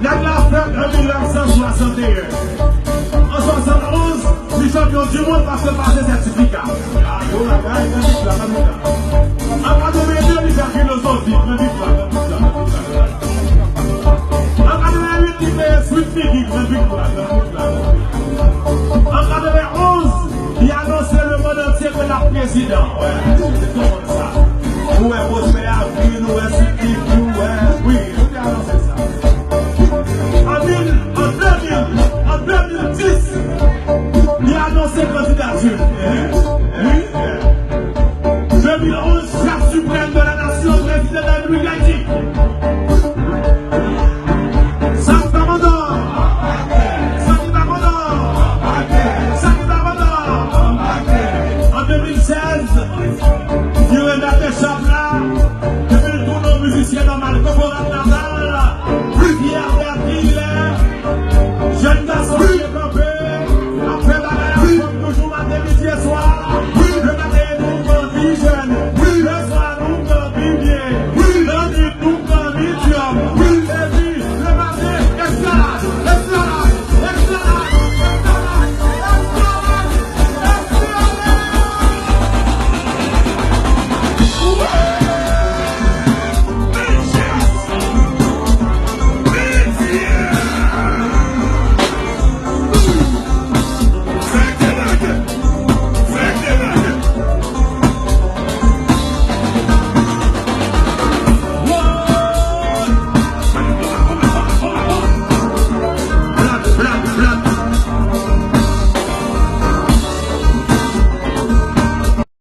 La fête en 1961. En 71, les champions du monde passent par des certificats. Ah, yo, la gagne, il y a un en 82, il y a une philosophie, en 88, il y a Sweet Piggy, en 91, il a annoncé le monde entier que la président. Ouais, c'est tout ça. Ouais,